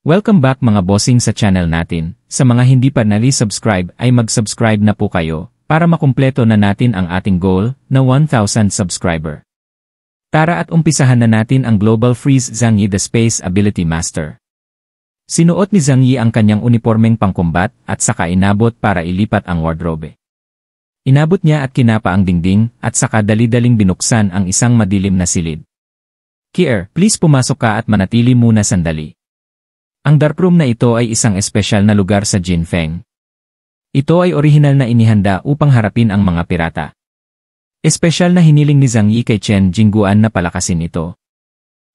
Welcome back mga bossing sa channel natin. Sa mga hindi pa nali-subscribe ay mag-subscribe na po kayo para makumpleto na natin ang ating goal na 1,000 subscriber. Tara at umpisahan na natin ang Global Freeze Zhang Yi the Space Ability Master. Sinuot ni Zhang Yi ang kanyang unipormeng pangkumbat at saka inabot para ilipat ang wardrobe. Inabot niya at kinapa ang dingding at saka dali-daling binuksan ang isang madilim na silid. Kier, please pumasok ka at manatili muna sandali. Ang darkroom na ito ay isang espesyal na lugar sa Jinfeng. Ito ay orihinal na inihanda upang harapin ang mga pirata. Espesyal na hiniling ni Zhang Yi kay Chen Jingguan na palakasin ito.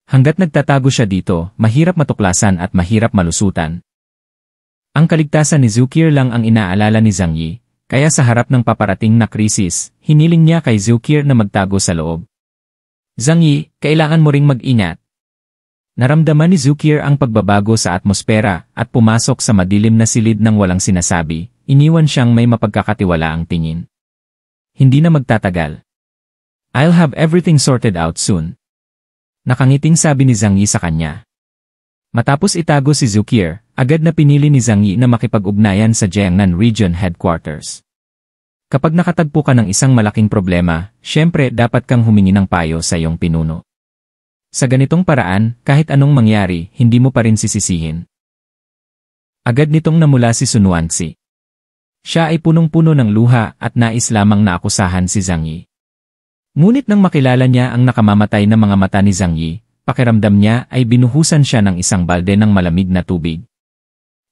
Hanggat nagtatago siya dito, mahirap matuklasan at mahirap malusutan. Ang kaligtasan ni Zhu Qier lang ang inaalala ni Zhang Yi, kaya sa harap ng paparating na krisis, hiniling niya kay Zhu Qier na magtago sa loob. Zhang Yi, kailangan mo ring mag-ingat. Naramdaman ni Zhu Qier ang pagbabago sa atmosfera at pumasok sa madilim na silid ng walang sinasabi, iniwan siyang may mapagkakatiwalaang tingin. Hindi na magtatagal. I'll have everything sorted out soon. Nakangiting sabi ni Zhang Yi sa kanya. Matapos itago si Zhu Qier, agad na pinili ni Zhang Yi na makipag-ugnayan sa Jiangnan Region Headquarters. Kapag nakatagpo ka ng isang malaking problema, syempre dapat kang humingi ng payo sa iyong pinuno. Sa ganitong paraan, kahit anong mangyari, hindi mo pa rin sisisihin. Agad nitong namula si Sun Wanzi. Siya ay punong-puno ng luha at nais lamang na akusahan si Zhang Yi. Ngunit nang makilala niya ang nakamamatay na mga mata ni Zhang Yi, pakiramdam niya ay binuhusan siya ng isang balde ng malamig na tubig.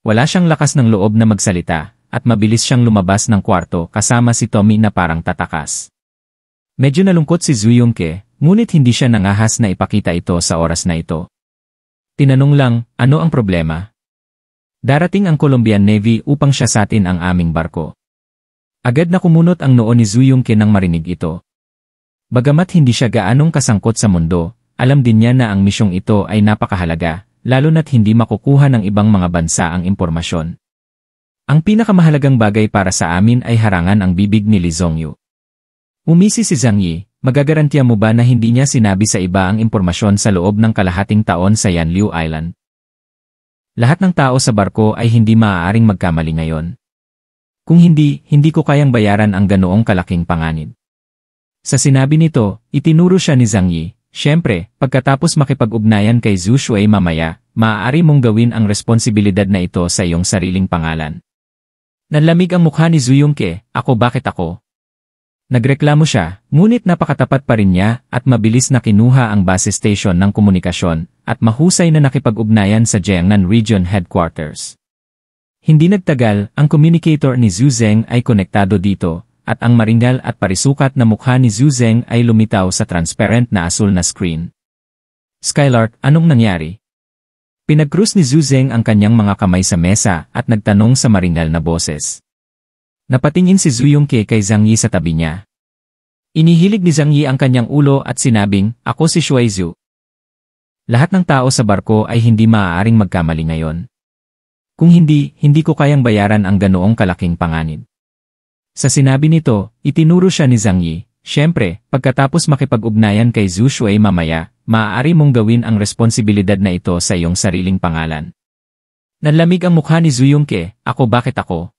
Wala siyang lakas ng loob na magsalita, at mabilis siyang lumabas ng kwarto kasama si Tommy na parang tatakas. Medyo nalungkot si Zhu Yongke, ngunit hindi siya nangahas na ipakita ito sa oras na ito. Tinanong lang, ano ang problema? Darating ang Colombian Navy upang siyasatin ang aming barko. Agad na kumunot ang noo ni Zhu Yongke nang marinig ito. Bagamat hindi siya gaanong kasangkot sa mundo, alam din niya na ang misyong ito ay napakahalaga, lalo na't hindi makukuha ng ibang mga bansa ang impormasyon. Ang pinakamahalagang bagay para sa amin ay harangan ang bibig ni Li Zhongyu. Umisi si Zhang Yi, magagarantiya mo ba na hindi niya sinabi sa iba ang impormasyon sa loob ng kalahating taon sa Yanliu Island? Lahat ng tao sa barko ay hindi maaaring magkamali ngayon. Kung hindi, hindi ko kayang bayaran ang ganoong kalaking panganib. Sa sinabi nito, itinuro siya ni Zhang Yi, syempre, pagkatapos makipag-ugnayan kay Zhu Shui mamaya, maaari mong gawin ang responsibilidad na ito sa iyong sariling pangalan. Nanlamig ang mukha ni Zhu Yongke, bakit ako? Nagreklamo siya, ngunit napakatapat pa rin niya at mabilis na kinuha ang base station ng komunikasyon at mahusay na nakipag-ugnayan sa Jiangnan Region Headquarters. Hindi nagtagal, ang communicator ni Zhu Zeng ay konektado dito at ang maringal at parisukat na mukha ni Zhu Zeng ay lumitaw sa transparent na asul na screen. Skylark, anong nangyari? Pinag-cruise ni Zhu Zeng ang kanyang mga kamay sa mesa at nagtanong sa maringal na boses. Napatingin si Zhu Yongke kay Zhang Yi sa tabi niya. Inihilig ni Zhang Yi ang kanyang ulo at sinabing, ako si Shui Zhu. Lahat ng tao sa barko ay hindi maaaring magkamali ngayon. Kung hindi, hindi ko kayang bayaran ang ganoong kalaking panganib. Sa sinabi nito, itinuro siya ni Zhang Yi, syempre, pagkatapos makipag-ugnayan kay Zhu Shui mamaya, maaari mong gawin ang responsibilidad na ito sa iyong sariling pangalan. Nanlamig ang mukha ni Zhu Yongke, bakit ako?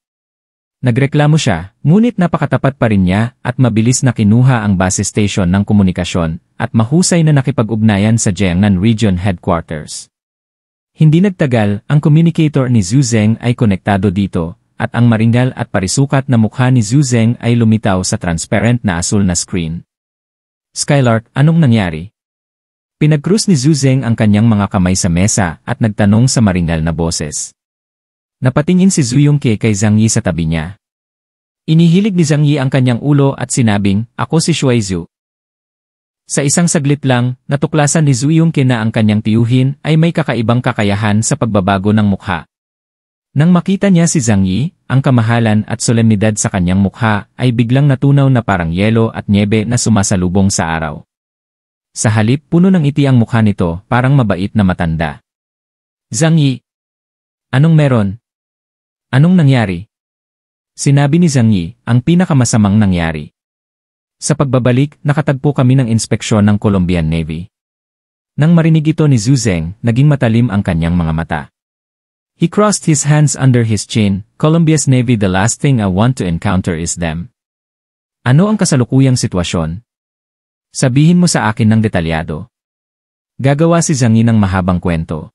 Nagreklamo siya, ngunit napakatapat pa rin niya at mabilis na kinuha ang base station ng komunikasyon at mahusay na nakipag-ugnayan sa Jiangnan Region Headquarters. Hindi nagtagal, ang communicator ni Zhu Zeng ay konektado dito at ang maringal at parisukat na mukha ni Zhu Zeng ay lumitaw sa transparent na asul na screen. Skylark, anong nangyari? Pinag-cruise ni Zhu Zeng ang kanyang mga kamay sa mesa at nagtanong sa maringal na boses. Napatingin si Zhu Yongke kay Zhang Yi sa tabi niya. Inihilig ni Zhang Yi ang kanyang ulo at sinabing, ako si Shui Zhu. Sa isang saglit lang, natuklasan ni Zhu Yongke na ang kanyang tiyuhin ay may kakaibang kakayahan sa pagbabago ng mukha. Nang makita niya si Zhang Yi, ang kamahalan at solemnidad sa kanyang mukha ay biglang natunaw na parang yelo at nyebe na sumasalubong sa araw. Sa halip, puno ng ngiti ang mukha nito, parang mabait na matanda. Zhang Yi, anong meron? Anong nangyari? Sinabi ni Zhang Yi, ang pinakamasamang nangyari. Sa pagbabalik, nakatagpo kami ng inspeksyon ng Colombian Navy. Nang marinig ito ni Zhu Zeng, naging matalim ang kanyang mga mata. He crossed his hands under his chin. Colombia's Navy, the last thing I want to encounter is them. Ano ang kasalukuyang sitwasyon? Sabihin mo sa akin ng detalyado. Gagawa si Zhang Yi ng mahabang kwento.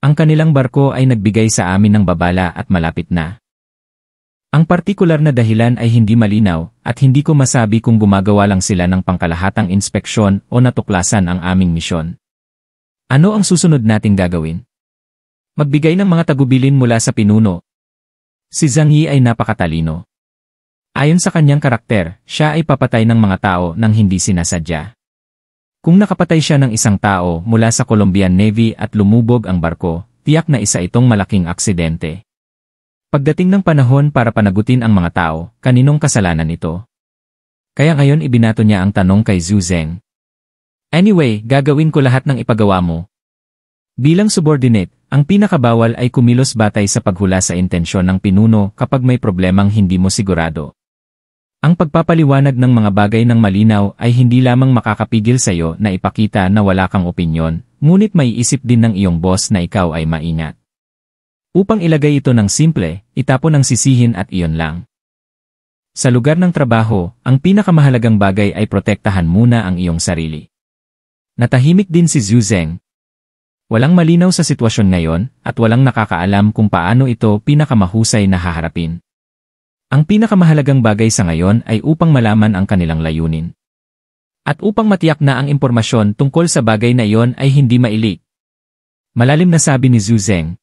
Ang kanilang barko ay nagbigay sa amin ng babala at malapit na. Ang partikular na dahilan ay hindi malinaw at hindi ko masabi kung gumagawa lang sila ng pangkalahatang inspeksyon o natuklasan ang aming misyon. Ano ang susunod nating gagawin? Magbigay ng mga tagubilin mula sa pinuno. Si Zhang Yi ay napakatalino. Ayon sa kanyang karakter, siya ay papatay ng mga tao nang hindi sinasadya. Kung nakapatay siya ng isang tao mula sa Colombian Navy at lumubog ang barko, tiyak na isa itong malaking aksidente. Pagdating ng panahon para panagutin ang mga tao, kaninong kasalanan ito? Kaya ngayon ibinato niya ang tanong kay Zhu Zeng. Anyway, gagawin ko lahat ng ipagawa mo. Bilang subordinate, ang pinakabawal ay kumilos batay sa paghula sa intensyon ng pinuno kapag may problemang hindi mo sigurado. Ang pagpapaliwanag ng mga bagay ng malinaw ay hindi lamang makakapigil sa iyo na ipakita na wala kang opinyon, ngunit may isip din ng iyong boss na ikaw ay maingat. Upang ilagay ito ng simple, itapon ang sisihin at iyon lang. Sa lugar ng trabaho, ang pinakamahalagang bagay ay protektahan muna ang iyong sarili. Natahimik din si Zhu Zeng. Walang malinaw sa sitwasyon ngayon at walang nakakaalam kung paano ito pinakamahusay na haharapin. Ang pinakamahalagang bagay sa ngayon ay upang malaman ang kanilang layunin. At upang matiyak na ang impormasyon tungkol sa bagay na iyon ay hindi mailik. Malalim na sabi ni Zhu Zeng.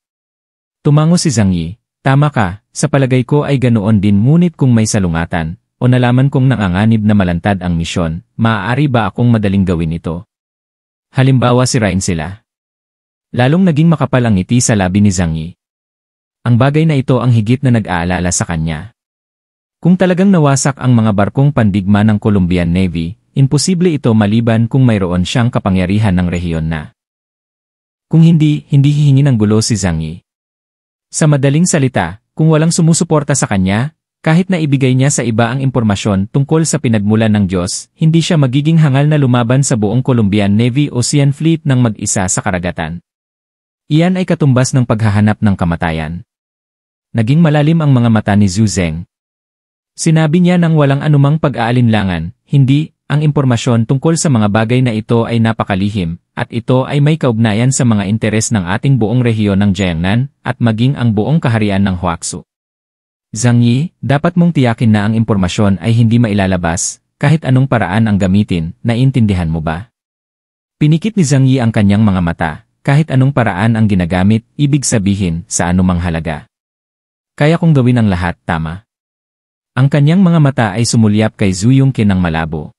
Tumango si Zhang Yi, tama ka, sa palagay ko ay ganoon din ngunit kung may salungatan, o nalaman kong nanganganib na malantad ang misyon, maaari ba akong madaling gawin ito? Halimbawa sirain sila. Lalong naging makapal ang ngiti sa labi ni Zhang Yi. Ang bagay na ito ang higit na nag-aalala sa kanya. Kung talagang nawasak ang mga barkong pandigma ng Colombian Navy, imposible ito maliban kung mayroon siyang kapangyarihan ng rehiyon na. Kung hindi hihingi ng gulo si Zhang Yi. Sa madaling salita, kung walang sumusuporta sa kanya, kahit na ibigay niya sa iba ang impormasyon tungkol sa pinagmulan ng Diyos, hindi siya magiging hangal na lumaban sa buong Colombian Navy Ocean Fleet ng mag-isa sa karagatan. Iyan ay katumbas ng paghahanap ng kamatayan. Naging malalim ang mga mata ni Zhu Zeng. Sinabi niya nang walang anumang pag-aalinlangan, hindi, ang impormasyon tungkol sa mga bagay na ito ay napakalihim, at ito ay may kaugnayan sa mga interes ng ating buong rehiyon ng Jiangnan, at maging ang buong kaharian ng Huaxu. Zhang Yi, dapat mong tiyakin na ang impormasyon ay hindi mailalabas, kahit anong paraan ang gamitin, naiintindihan mo ba? Pinikit ni Zhang Yi ang kanyang mga mata. Kahit anong paraan ang ginagamit, ibig sabihin, sa anumang halaga. Kaya kong gawin ang lahat, tama. Ang kanyang mga mata ay sumulyap kay Zhu Yongke ng malabo.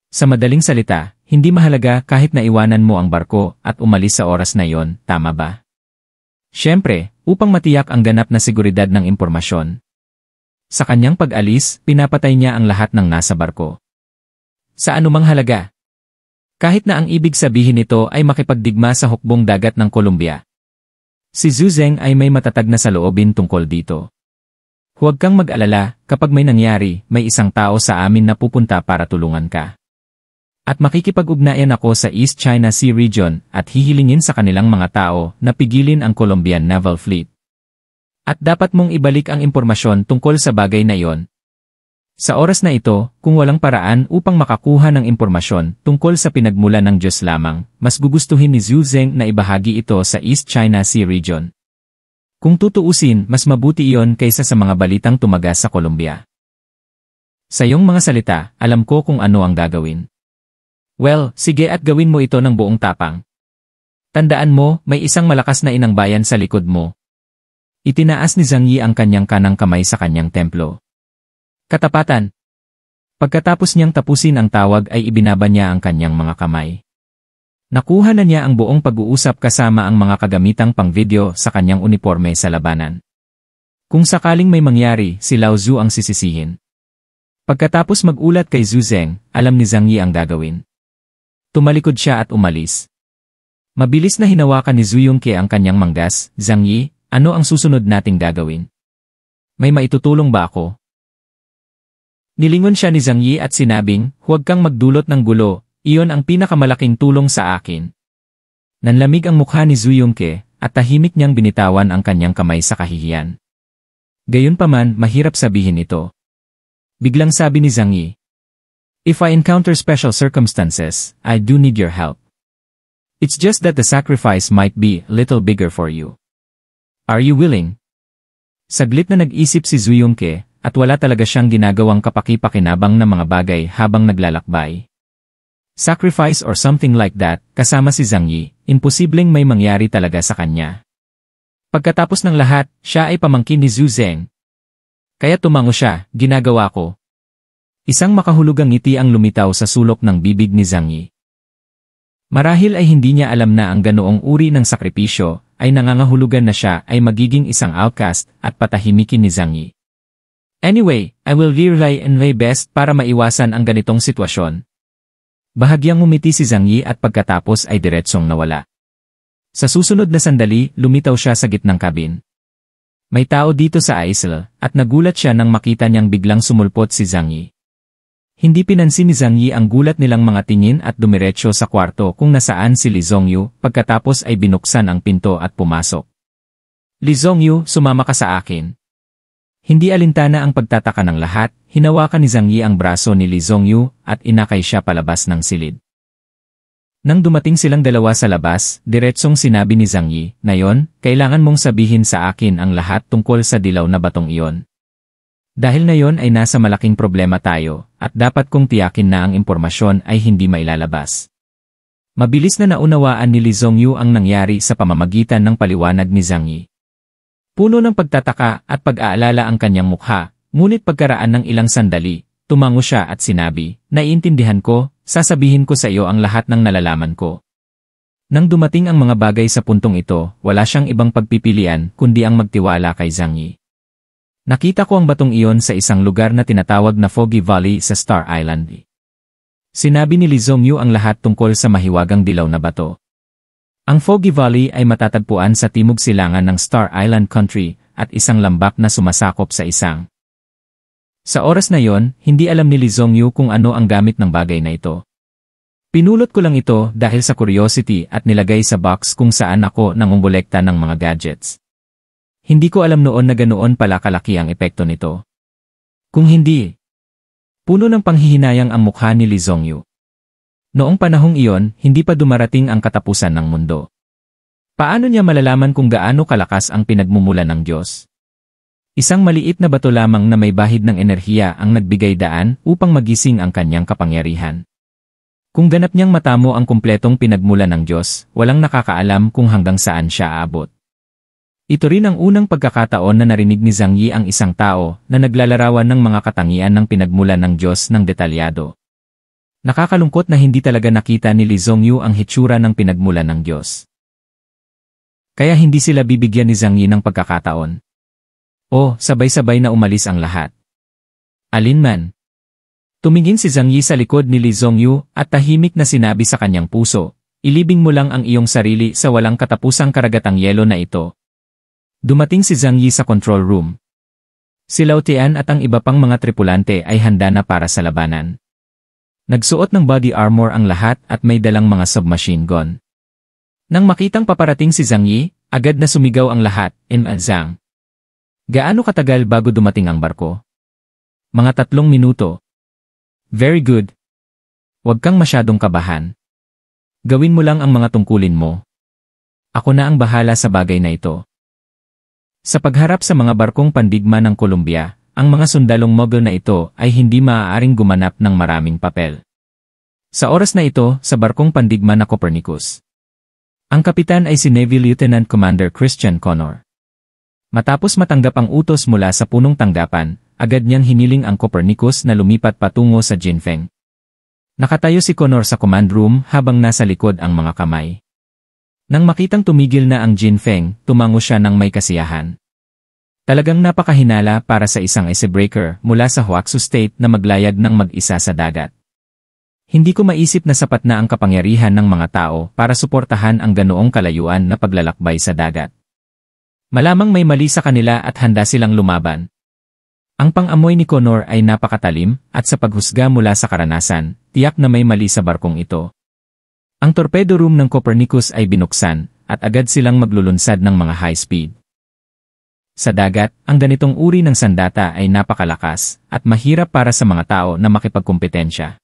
Sa madaling salita, hindi mahalaga kahit na iwanan mo ang barko at umalis sa oras na yon, tama ba? Siyempre, upang matiyak ang ganap na seguridad ng impormasyon. Sa kanyang pag-alis, pinapatay niya ang lahat ng nasa barko. Sa anumang halaga. Kahit na ang ibig sabihin nito ay makipagdigma sa hukbong dagat ng Colombia. Si Zhu Zeng ay may matatag na saloobin tungkol dito. Huwag kang mag-alala, kapag may nangyari, may isang tao sa amin na pupunta para tulungan ka. At makikipag-ugnayan ako sa East China Sea region at hihilingin sa kanilang mga tao na pigilin ang Colombian Naval Fleet. At dapat mong ibalik ang impormasyon tungkol sa bagay na iyon. Sa oras na ito, kung walang paraan upang makakuha ng impormasyon tungkol sa pinagmulan ng Diyos lamang, mas gugustuhin ni Zhu Zeng na ibahagi ito sa East China Sea region. Kung tutuusin, mas mabuti iyon kaysa sa mga balitang tumagas sa Colombia. Sa iyong mga salita, alam ko kung ano ang gagawin. Well, sige at gawin mo ito ng buong tapang. Tandaan mo, may isang malakas na inang bayan sa likod mo. Itinaas ni Zhang Yi ang kanyang kanang kamay sa kanyang templo. Katapatan. Pagkatapos niyang tapusin ang tawag ay ibinaba niya ang kanyang mga kamay. Nakuha na niya ang buong pag-uusap kasama ang mga kagamitang pang-video sa kanyang uniforme sa labanan. Kung sakaling may mangyari, si Lao Zhu ang sisisihin. Pagkatapos mag-ulat kay Zhu Zeng, alam ni Zhang Yi ang gagawin. Tumalikod siya at umalis. Mabilis na hinawakan ni Zhu Yongke ang kanyang manggas. Zhang Yi, ano ang susunod nating gagawin? May maitutulong ba ako? Nilingon siya ni Zhang Yi at sinabing, huwag kang magdulot ng gulo, iyon ang pinakamalaking tulong sa akin. Nanlamig ang mukha ni Zhu Yongke, at tahimik niyang binitawan ang kanyang kamay sa kahihiyan. Gayunpaman, mahirap sabihin ito. Biglang sabi ni Zhang Yi, "If I encounter special circumstances, I do need your help. It's just that the sacrifice might be a little bigger for you. Are you willing?" Saglit na nag-isip si Zhu Yongke, at wala talaga siyang ginagawang kapaki-pakinabang na mga bagay habang naglalakbay. Sacrifice or something like that, kasama si Zhang Yi, imposibleng may mangyari talaga sa kanya. Pagkatapos ng lahat, siya ay pamangkin ni Zhu Zeng. Kaya tumango siya, "Ginagawa ko." Isang makahulugang ngiti ang lumitaw sa sulok ng bibig ni Zhang Yi. Marahil ay hindi niya alam na ang ganoong uri ng sakripisyo ay nangangahulugan na siya ay magiging isang outcast at patahimikin ni Zhang Yi. "Anyway, I will rely on my best para maiwasan ang ganitong sitwasyon." Bahagyang ngumiti si Zhang Yi at pagkatapos ay diretsong nawala. Sa susunod na sandali, lumitaw siya sa gitnang kabin. May tao dito sa isle, at nagulat siya nang makita niyang biglang sumulpot si Zhang Yi. Hindi pinansin ni Zhang Yi ang gulat nilang mga tingin at dumiretso sa kwarto kung nasaan si Li Zhongyu, pagkatapos ay binuksan ang pinto at pumasok. "Li Zhongyu, sumama ka sa akin." Hindi alintana ang pagtataka ng lahat, hinawakan ni Zhang Yi ang braso ni Li Zhongyu at inakay siya palabas ng silid. Nang dumating silang dalawa sa labas, diretsong sinabi ni Zhang Yi, "Ngayon, kailangan mong sabihin sa akin ang lahat tungkol sa dilaw na batong iyon. Dahil ngayon ay nasa malaking problema tayo, at dapat kong tiyakin na ang impormasyon ay hindi mailalabas." Mabilis na naunawaan ni Li Zhongyu ang nangyari sa pamamagitan ng paliwanag ni Zhang Yi. Puno ng pagtataka at pag-aalala ang kanyang mukha, ngunit pagkaraan ng ilang sandali, tumango siya at sinabi, "Naiintindihan ko, sasabihin ko sa iyo ang lahat ng nalalaman ko." Nang dumating ang mga bagay sa puntong ito, wala siyang ibang pagpipilian kundi ang magtiwala kay Zhang Yi. "Nakita ko ang batong iyon sa isang lugar na tinatawag na Foggy Valley sa Star Island." Sinabi ni Li Zhongyu ang lahat tungkol sa mahiwagang dilaw na bato. Ang Foggy Valley ay matatagpuan sa timog silangan ng Star Island Country at isang lambak na sumasakop sa isang. Sa oras na yon, hindi alam ni Li Zhongyu kung ano ang gamit ng bagay na ito. "Pinulot ko lang ito dahil sa curiosity at nilagay sa box kung saan ako nangongolekta ng mga gadgets. Hindi ko alam noon na ganoon pala kalaki ang epekto nito. Kung hindi." Puno ng panghihinayang ang mukha ni Li Zhongyu. Noong panahong iyon, hindi pa dumarating ang katapusan ng mundo. Paano niya malalaman kung gaano kalakas ang pinagmumula ng Diyos? Isang maliit na bato lamang na may bahid ng enerhiya ang nagbigay daan upang magising ang kanyang kapangyarihan. Kung ganap niyang matamo ang kumpletong pinagmula ng Diyos, walang nakakaalam kung hanggang saan siya aabot. Ito rin ang unang pagkakataon na narinig ni Zhang Yi ang isang tao na naglalarawan ng mga katangian ng pinagmula ng Diyos ng detalyado. Nakakalungkot na hindi talaga nakita ni Li Zhongyu ang hitsura ng pinagmula ng Diyos. Kaya hindi sila bibigyan ni Zhang Yi ng pagkakataon. Sabay-sabay na umalis ang lahat. Alinman. Tumingin si Zhang Yi sa likod ni Li Zhongyu at tahimik na sinabi sa kanyang puso, "Ilibing mo lang ang iyong sarili sa walang katapusang karagatang yelo na ito." Dumating si Zhang Yi sa control room. Si Lao Tian at ang iba pang mga tripulante ay handa na para sa labanan. Nagsuot ng body armor ang lahat at may dalang mga submachine gun. Nang makitang paparating si Zhang Yi, agad na sumigaw ang lahat, Zhang. Gaano katagal bago dumating ang barko? Mga 3 minuto. Very good. Huwag kang masyadong kabahan. Gawin mo lang ang mga tungkulin mo. Ako na ang bahala sa bagay na ito. Sa pagharap sa mga barkong pandigma ng Columbia, ang mga sundalong Mughal na ito ay hindi maaaring gumanap ng maraming papel. Sa oras na ito, sa barkong pandigma na Copernicus, ang kapitan ay si Navy Lieutenant Commander Christian Connor. Matapos matanggap ang utos mula sa punong tanggapan, agad niyang hiniling ang Copernicus na lumipat patungo sa Jinfeng. Nakatayo si Connor sa command room habang nasa likod ang mga kamay. Nang makitang tumigil na ang Jinfeng, tumango siya ng may kasiyahan. Talagang napakahinala para sa isang icebreaker mula sa Huaxu State na maglayag ng mag-isa sa dagat. Hindi ko maisip na sapat na ang kapangyarihan ng mga tao para suportahan ang ganoong kalayuan na paglalakbay sa dagat. Malamang may mali sa kanila at handa silang lumaban. Ang pang-amoy ni Connor ay napakatalim at sa paghusga mula sa karanasan, tiyak na may mali sa barkong ito. Ang torpedo room ng Copernicus ay binuksan at agad silang maglulunsad ng mga high speed. Sa dagat, ang ganitong uri ng sandata ay napakalakas at mahirap para sa mga tao na makipagkumpetensya.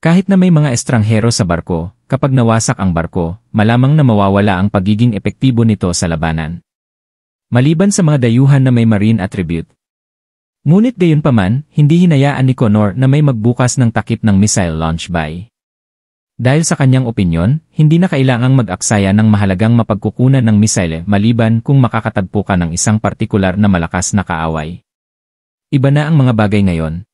Kahit na may mga estranghero sa barko, kapag nawasak ang barko, malamang na mawawala ang pagiging epektibo nito sa labanan. Maliban sa mga dayuhan na may marine attribute. Ngunit gayunpaman, hindi hinayaan ni Connor na may magbukas ng takip ng missile launch bay. Dahil sa kanyang opinyon, hindi na kailangang mag-aksaya ng mahalagang mapagkukunan ng misile maliban kung makakatagpo ka ng isang partikular na malakas na kaaway. Iba na ang mga bagay ngayon.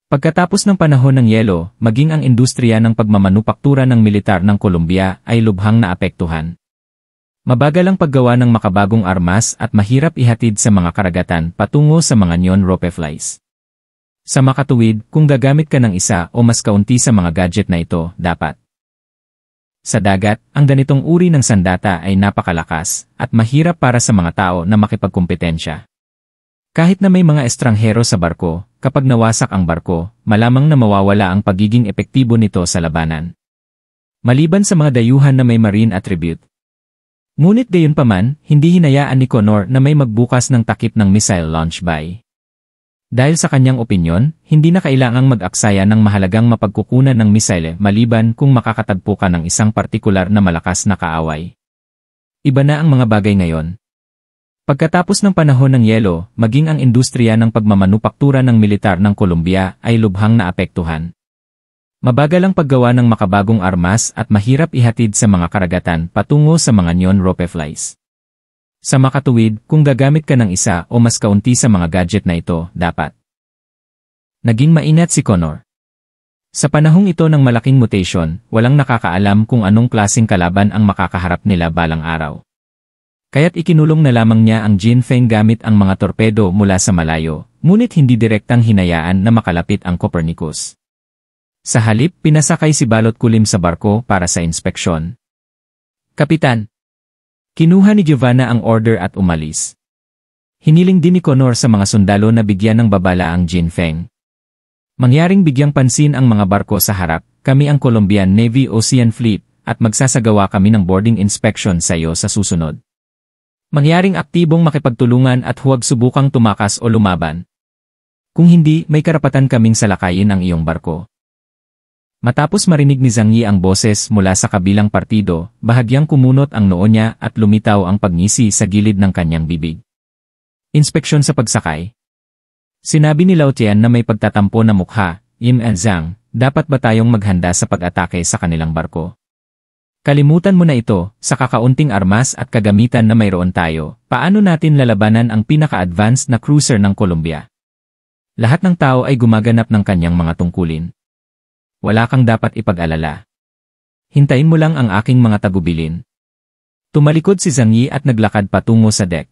Pagkatapos ng panahon ng yelo, maging ang industriya ng pagmamanupaktura ng militar ng Colombia ay lubhang naapektuhan. Mabagal ang paggawa ng makabagong armas at mahirap ihatid sa mga karagatan patungo sa mga neon rockeflies. Sa makatuwid, kung gagamit ka ng isa o mas kaunti sa mga gadget na ito, dapat. Sa dagat, ang ganitong uri ng sandata ay napakalakas at mahirap para sa mga tao na makipagkumpetensya. Kahit na may mga estranghero sa barko, kapag nawasak ang barko, malamang na mawawala ang pagiging epektibo nito sa labanan. Maliban sa mga dayuhan na may marine attribute. Ngunit gayunpaman, hindi hinayaan ni Connor na may magbukas ng takip ng missile launch bay. Dahil sa kanyang opinyon, hindi na kailangang mag-aksaya ng mahalagang mapagkukunan ng misile maliban kung makakatagpo ka ng isang partikular na malakas na kaaway. Iba na ang mga bagay ngayon. Pagkatapos ng panahon ng yelo, maging ang industriya ng pagmamanupaktura ng militar ng Colombia ay lubhang naapektuhan. Mabagal ang paggawa ng makabagong armas at mahirap ihatid sa mga karagatan patungo sa mga neon rockeflies. Sa makatuwid, kung gagamit ka ng isa o mas kaunti sa mga gadget na ito, dapat. Naging maingat si Connor. Sa panahong ito ng malaking mutation, walang nakakaalam kung anong klaseng kalaban ang makakaharap nila balang araw. Kaya't ikinulong na lamang niya ang Jin Feng gamit ang mga torpedo mula sa malayo, ngunit hindi direktang hinayaan na makalapit ang Copernicus. Sa halip, pinasakay si Balot Kulim sa barko para sa inspeksyon. Kapitan! Kinuha ni Giovanna ang order at umalis. Hiniling din ni Connor sa mga sundalo na bigyan ng babala ang Jin Feng. Mangyaring bigyang pansin ang mga barko sa harap, kami ang Colombian Navy Ocean Fleet, at magsasagawa kami ng boarding inspection sa iyo sa susunod. Mangyaring aktibong makipagtulungan at huwag subukang tumakas o lumaban. Kung hindi, may karapatan kaming salakayin ang iyong barko. Matapos marinig ni Zhang Yi ang boses mula sa kabilang partido, bahagyang kumunot ang noo niya at lumitaw ang pagngisi sa gilid ng kanyang bibig. Inspeksyon sa pagsakay. Sinabi ni Lao Tian na may pagtatampo na mukha, Yim and Zhang, dapat ba tayong maghanda sa pag-atake sa kanilang barko? Kalimutan mo na ito, sa kakaunting armas at kagamitan na mayroon tayo, paano natin lalabanan ang pinaka-advanced na cruiser ng Colombia? Lahat ng tao ay gumaganap ng kanyang mga tungkulin. Wala kang dapat ipag-alala. Hintayin mo lang ang aking mga tagubilin. Tumalikod si Zhang Yi at naglakad patungo sa deck.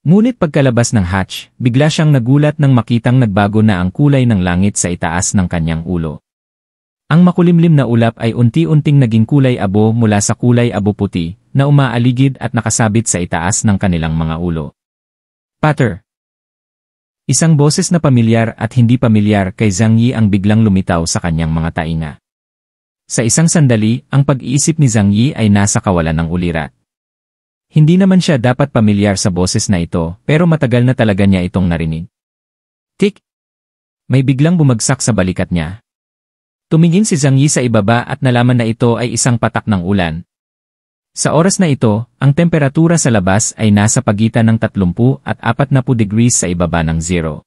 Ngunit pagkalabas ng hatch, bigla siyang nagulat nang makitang nagbago na ang kulay ng langit sa itaas ng kanyang ulo. Ang makulimlim na ulap ay unti-unting naging kulay abo mula sa kulay abo puti, na umaaligid at nakasabit sa itaas ng kanilang mga ulo. Patter. Isang boses na pamilyar at hindi pamilyar kay Zhang Yi ang biglang lumitaw sa kanyang mga tainga. Sa isang sandali, ang pag-iisip ni Zhang Yi ay nasa kawalan ng ulirat. Hindi naman siya dapat pamilyar sa boses na ito, pero matagal na talaga niya itong narinig. Tik! May biglang bumagsak sa balikat niya. Tumingin si Zhang Yi sa ibaba at nalaman na ito ay isang patak ng ulan. Sa oras na ito, ang temperatura sa labas ay nasa pagitan ng 30 at 40 degrees sa ibaba ng zero.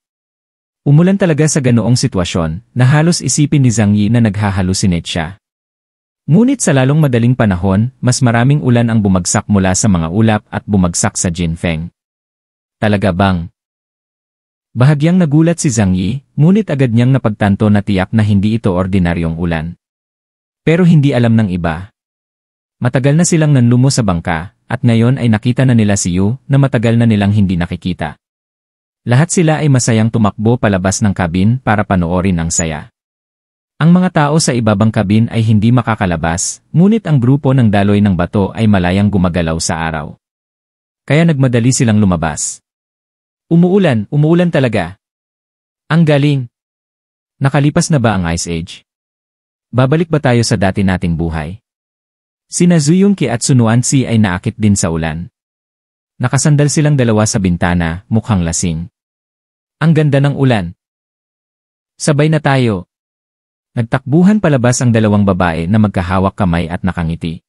Umulan talaga sa ganoong sitwasyon, na halos isipin ni Zhang Yi na naghahalusinate siya. Ngunit sa lalong madaling panahon, mas maraming ulan ang bumagsak mula sa mga ulap at bumagsak sa Jin Feng. Talaga bang? Bahagyang nagulat si Zhang Yi, ngunit agad niyang napagtanto na tiyak na hindi ito ordinaryong ulan. Pero hindi alam ng iba. Matagal na silang nanlumo sa bangka, at ngayon ay nakita na nila si Yu na matagal na nilang hindi nakikita. Lahat sila ay masayang tumakbo palabas ng kabin para panoorin ang saya. Ang mga tao sa ibabang kabin ay hindi makakalabas, ngunit ang grupo ng daloy ng bato ay malayang gumagalaw sa araw. Kaya nagmadali silang lumabas. Umuulan talaga. Ang galing. Nakalipas na ba ang Ice Age? Babalik ba tayo sa dati nating buhay? Sina Zuyongke at Sunuansi ay naakit din sa ulan. Nakasandal silang dalawa sa bintana, mukhang lasing. Ang ganda ng ulan. Sabay na tayo. Nagtakbuhan palabas ang dalawang babae na magkahawak kamay at nakangiti.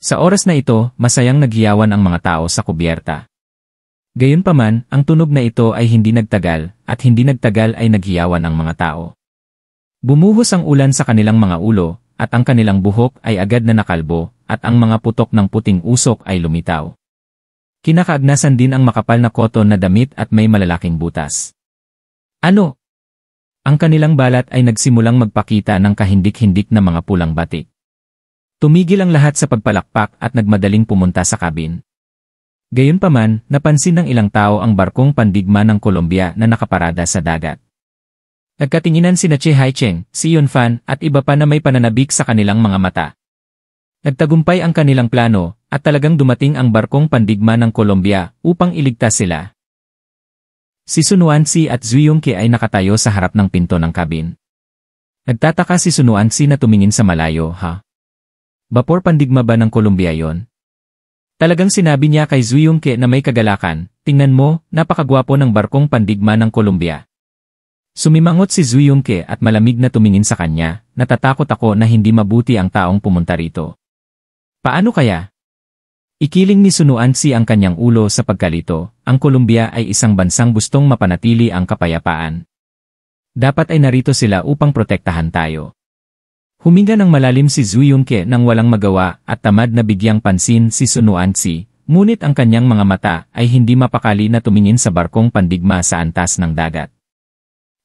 Sa oras na ito, masayang naghiyawan ang mga tao sa kubyerta. Gayunpaman, ang tunog na ito ay hindi nagtagal, at hindi nagtagal ay naghiyawan ang mga tao. Bumuhos ang ulan sa kanilang mga ulo, at ang kanilang buhok ay agad na nakalbo, at ang mga putok ng puting usok ay lumitaw. Kinakaagnasan din ang makapal na koton na damit at may malalaking butas. Ano? Ang kanilang balat ay nagsimulang magpakita ng kahindik-hindik na mga pulang batik. Tumigil ang lahat sa pagpalakpak at nagmadaling pumunta sa kabin. Gayunpaman, napansin ng ilang tao ang barkong pandigma ng Colombia na nakaparada sa dagat. Nagkatinginan sina Che Haicheng, si Yunfan, at iba pa na may pananabik sa kanilang mga mata. Nagtagumpay ang kanilang plano, at talagang dumating ang barkong pandigma ng Colombia upang iligtas sila. Si Sunuansi at Zuyongke ay nakatayo sa harap ng pinto ng kabin. Nagtataka si Sunuansi na tumingin sa malayo, ha? Bapor pandigma ba ng Colombia yon? Talagang sinabi niya kay Zuyongke na may kagalakan, tingnan mo, napakagwapo ng barkong pandigma ng Colombia. Sumimangot si Zuyongke at malamig na tumingin sa kanya, natatakot ako na hindi mabuti ang taong pumunta rito. Paano kaya? Ikiling ni Sunuansi ang kanyang ulo sa pagkalito, ang Colombia ay isang bansang gustong mapanatili ang kapayapaan. Dapat ay narito sila upang protektahan tayo. Huminga ng malalim si Zuyongke nang walang magawa at tamad na bigyang pansin si Sunuansi, ngunit ang kanyang mga mata ay hindi mapakali na tumingin sa barkong pandigma sa antas ng dagat.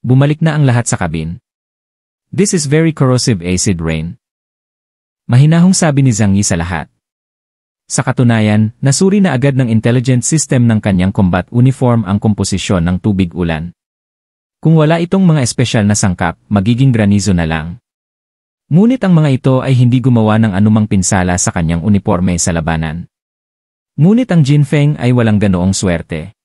Bumalik na ang lahat sa kabin. This is very corrosive acid rain. Mahinahong sabi ni Zhang Yi sa lahat. Sa katunayan, nasuri na agad ng intelligence system ng kanyang combat uniform ang komposisyon ng tubig ulan. Kung wala itong mga espesyal na sangkap, magiging granizo na lang. Ngunit ang mga ito ay hindi gumawa ng anumang pinsala sa kanyang uniforme sa labanan. Ngunit ang Jinfeng ay walang ganoong swerte.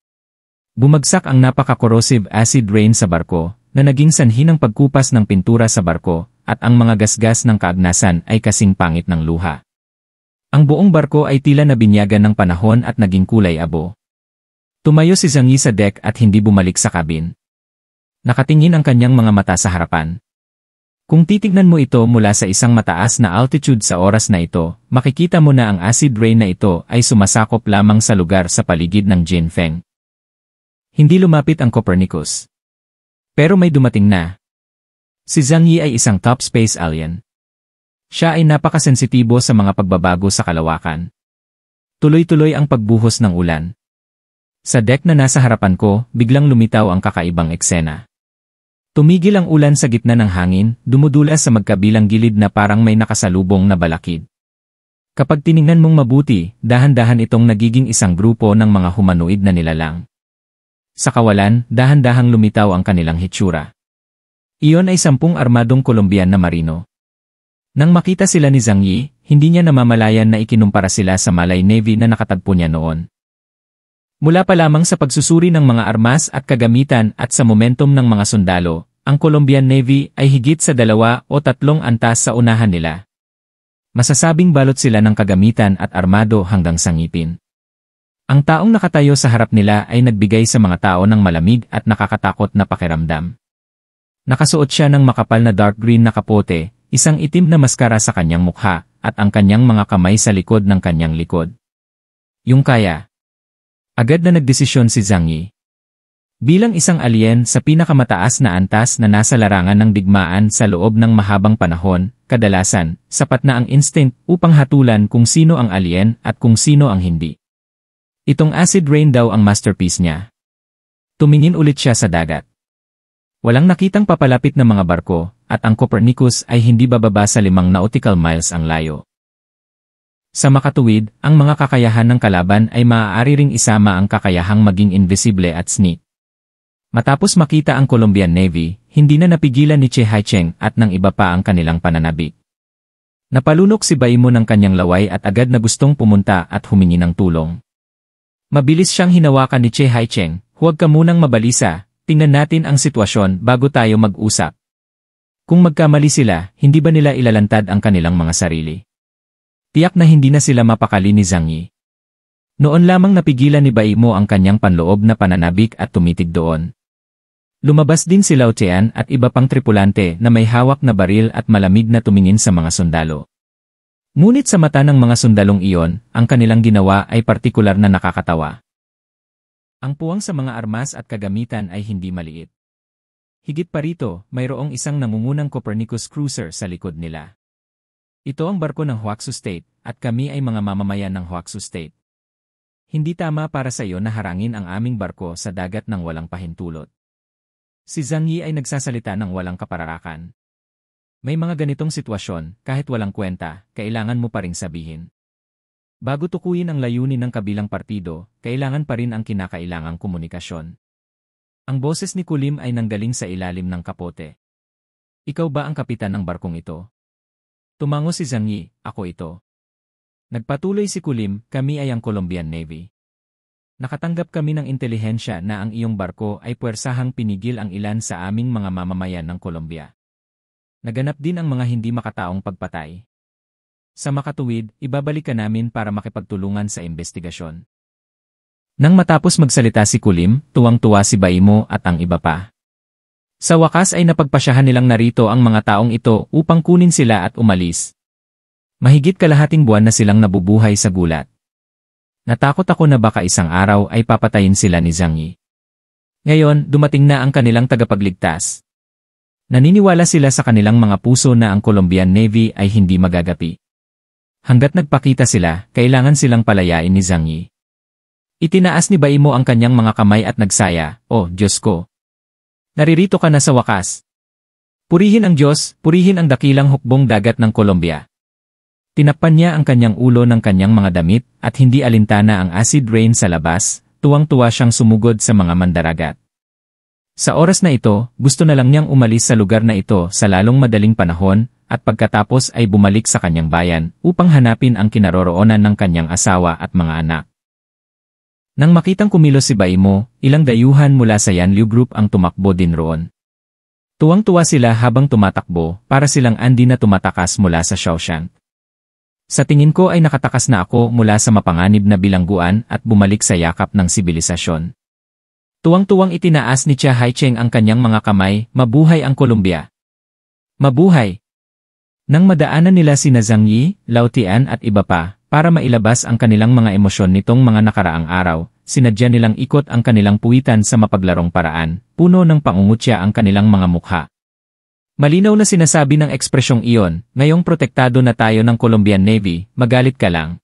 Bumagsak ang napaka-corrosive acid rain sa barko, na naging sanhi ng pagkupas ng pintura sa barko, at ang mga gasgas ng kaagnasan ay kasing pangit ng luha. Ang buong barko ay tila nabinyagan ng panahon at naging kulay abo. Tumayo si Zhang Yi sa deck at hindi bumalik sa kabin. Nakatingin ang kanyang mga mata sa harapan. Kung titignan mo ito mula sa isang mataas na altitude sa oras na ito, makikita mo na ang acid rain na ito ay sumasakop lamang sa lugar sa paligid ng Jinfeng. Hindi lumapit ang Copernicus. Pero may dumating na. Si Zhang Yi ay isang top space alien. Siya ay napakasensitibo sa mga pagbabago sa kalawakan. Tuloy-tuloy ang pagbuhos ng ulan. Sa deck na nasa harapan ko, biglang lumitaw ang kakaibang eksena. Tumigil ang ulan sa gitna ng hangin, dumudulas sa magkabilang gilid na parang may nakasalubong na balakid. Kapag tiningnan mong mabuti, dahan-dahan itong nagiging isang grupo ng mga humanoid na nilalang. Sa kawalan, dahan-dahang lumitaw ang kanilang hitsura. Iyon ay 10 armadong Colombian na marino. Nang makita sila ni Zhang Yi, hindi niya namamalayan na ikinumpara sila sa Malay Navy na nakatagpo niya noon. Mula pa lamang sa pagsusuri ng mga armas at kagamitan at sa momentum ng mga sundalo, ang Colombian Navy ay higit sa 2 o 3 antas sa unahan nila. Masasabing balot sila ng kagamitan at armado hanggang sa ngipin. Ang taong nakatayo sa harap nila ay nagbigay sa mga tao ng malamig at nakakatakot na pakiramdam. Nakasuot siya ng makapal na dark green na kapote, isang itim na maskara sa kanyang mukha, at ang kanyang mga kamay sa likod ng kanyang likod. Yung kaya. Agad na nagdesisyon si Zhang Yi. Bilang isang alien sa pinakamataas na antas na nasa larangan ng digmaan sa loob ng mahabang panahon, kadalasan, sapat na ang instinct upang hatulan kung sino ang alien at kung sino ang hindi. Itong acid rain daw ang masterpiece niya. Tumingin ulit siya sa dagat. Walang nakitang papalapit na mga barko, at ang Copernicus ay hindi bababa sa 5 nautical miles ang layo. Sa makatuwid, ang mga kakayahan ng kalaban ay maaari ring isama ang kakayahang maging invisible at sneak. Matapos makita ang Colombian Navy, hindi na napigilan ni Che Haicheng at ng iba pa ang kanilang pananabik. Napalunok si Baimo ng kanyang laway at agad na gustong pumunta at humingi ng tulong. Mabilis siyang hinawakan ni Che Haicheng, huwag ka munang mabalisa, tingnan natin ang sitwasyon bago tayo mag-usap. Kung magkamali sila, hindi ba nila ilalantad ang kanilang mga sarili? Tiyak na hindi na sila mapakali ni Zhang Yi. Noon lamang napigilan ni Bai Mo ang kanyang panloob na pananabik at tumitig doon. Lumabas din si Lao Tian at iba pang tripulante na may hawak na baril at malamig na tumingin sa mga sundalo. Ngunit sa mata ng mga sundalong iyon, ang kanilang ginawa ay partikular na nakakatawa. Ang puwang sa mga armas at kagamitan ay hindi maliit. Higit pa rito, mayroong isang nangungunang Copernicus cruiser sa likod nila. Ito ang barko ng Huaxu State, at kami ay mga mamamayan ng Huaxu State. Hindi tama para sa iyo na harangin ang aming barko sa dagat ng walang pahintulot. Si Zhang Yi ay nagsasalita ng walang kapararakan. May mga ganitong sitwasyon, kahit walang kwenta, kailangan mo pa ring sabihin. Bago tukuyin ang layunin ng kabilang partido, kailangan pa rin ang kinakailangang komunikasyon. Ang boses ni Kulim ay nanggaling sa ilalim ng kapote. Ikaw ba ang kapitan ng barkong ito? Tumango si Zhang Yi, ako ito. Nagpatuloy si Kulim, kami ay ang Colombian Navy. Nakatanggap kami ng intelihensya na ang iyong barko ay puwersahang pinigil ang ilan sa aming mga mamamayan ng Colombia. Naganap din ang mga hindi makataong pagpatay. Sa makatuwid, ibabalik ka namin para makipagtulungan sa investigasyon. Nang matapos magsalita si Kulim, tuwang-tuwa si Bai Mo at ang iba pa. Sa wakas ay napagpasyahan nilang narito ang mga taong ito upang kunin sila at umalis. Mahigit kalahating buwan na silang nabubuhay sa gulat. Natakot ako na baka isang araw ay papatayin sila ni Zhang Yi. Ngayon, dumating na ang kanilang tagapagligtas. Naniniwala sila sa kanilang mga puso na ang Colombian Navy ay hindi magagapi. Hanggat nagpakita sila, kailangan silang palayain ni Zhang Yi. Itinaas ni Bai Mo ang kanyang mga kamay at nagsaya, "Oh, Diyos ko! Naririto ka na sa wakas. Purihin ang Diyos, purihin ang dakilang hukbong dagat ng Colombia." Tinakpan niya ang kanyang ulo ng kanyang mga damit at hindi alintana ang acid rain sa labas, tuwang-tuwa siyang sumugod sa mga mandaragat. Sa oras na ito, gusto na lang niyang umalis sa lugar na ito sa lalong madaling panahon at pagkatapos ay bumalik sa kanyang bayan upang hanapin ang kinaroroonan ng kanyang asawa at mga anak. Nang makitang kumilos si Bai Mo, ilang dayuhan mula sa Yanliu Group ang tumakbo din roon. Tuwang-tuwa sila habang tumatakbo para silang andi na tumatakas mula sa Shawshank. Sa tingin ko ay nakatakas na ako mula sa mapanganib na bilangguan at bumalik sa yakap ng sibilisasyon. Tuwang-tuwang itinaas ni Chia Haicheng ang kanyang mga kamay, mabuhay ang Colombia. Mabuhay! Nang madaanan nila sina Zhang Yi, Lao Tian at iba pa, para mailabas ang kanilang mga emosyon nitong mga nakaraang araw, sinadya nilang ikot ang kanilang puwitan sa mapaglarong paraan, puno ng pangungutya ang kanilang mga mukha. Malinaw na sinasabi ng ekspresyong iyon, ngayong protektado na tayo ng Colombian Navy, magalit ka lang.